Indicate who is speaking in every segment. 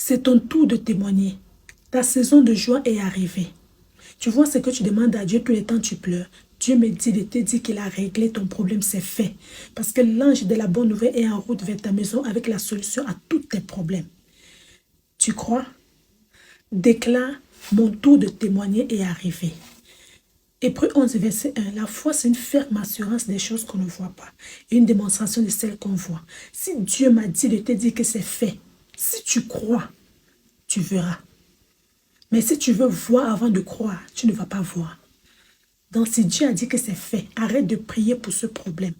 Speaker 1: C'est ton tour de témoigner. Ta saison de joie est arrivée. Tu vois ce que tu demandes à Dieu, tout le temps tu pleures. Dieu me dit de te dire qu'il a réglé ton problème, c'est fait. Parce que l'ange de la bonne nouvelle est en route vers ta maison avec la solution à tous tes problèmes. Tu crois? Déclare, mon tour de témoigner est arrivé. Hébreux 11, verset 1. La foi, c'est une ferme assurance des choses qu'on ne voit pas. Et une démonstration de celles qu'on voit. Si Dieu m'a dit de te dire que c'est fait, si tu crois, tu verras. Mais si tu veux voir avant de croire, tu ne vas pas voir. Donc si Dieu a dit que c'est fait, arrête de prier pour ce problème.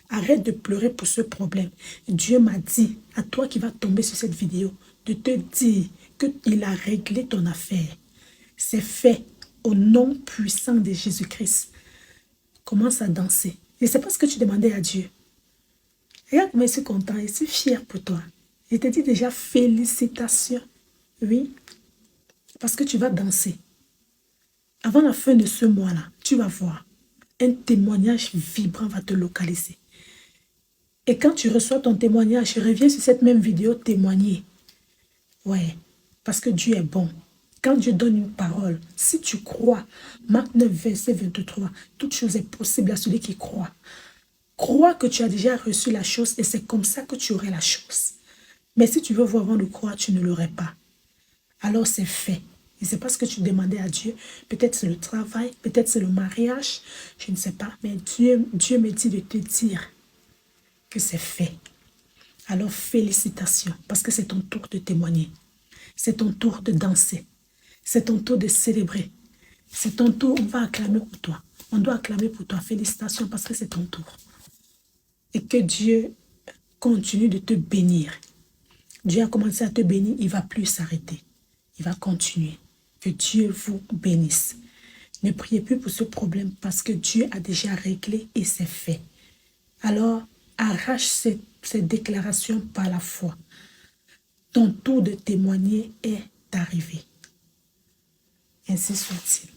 Speaker 1: Arrête de pleurer pour ce problème. Dieu m'a dit, à toi qui vas tomber sur cette vidéo, de te dire qu'il a réglé ton affaire. C'est fait au nom puissant de Jésus-Christ. Commence à danser. Et c'est pas ce que tu demandais à Dieu. Regarde, moi je suis content, je suis fier pour toi. Je te dis déjà félicitations. Oui, parce que tu vas danser. Avant la fin de ce mois-là, tu vas voir, un témoignage vibrant va te localiser. Et quand tu reçois ton témoignage, je reviens sur cette même vidéo témoigner. Ouais, parce que Dieu est bon. Quand Dieu donne une parole, si tu crois, Marc 9, verset 23, toute chose est possible à celui qui croit. Crois que tu as déjà reçu la chose et c'est comme ça que tu aurais la chose. Mais si tu veux voir avant de croire, tu ne l'aurais pas. Alors c'est fait. Et c'est pas ce que tu demandais à Dieu. Peut-être c'est le travail, peut-être c'est le mariage, je ne sais pas. Mais Dieu me dit de te dire que c'est fait. Alors félicitations, parce que c'est ton tour de témoigner. C'est ton tour de danser. C'est ton tour de célébrer. C'est ton tour, on va acclamer pour toi. On doit acclamer pour toi. Félicitations parce que c'est ton tour. Et que Dieu continue de te bénir. Dieu a commencé à te bénir, il ne va plus s'arrêter. Il va continuer. Que Dieu vous bénisse. Ne priez plus pour ce problème parce que Dieu a déjà réglé et c'est fait. Alors, arrache ces déclarations par la foi. Ton tour de témoigner est arrivé. Ainsi soit-il.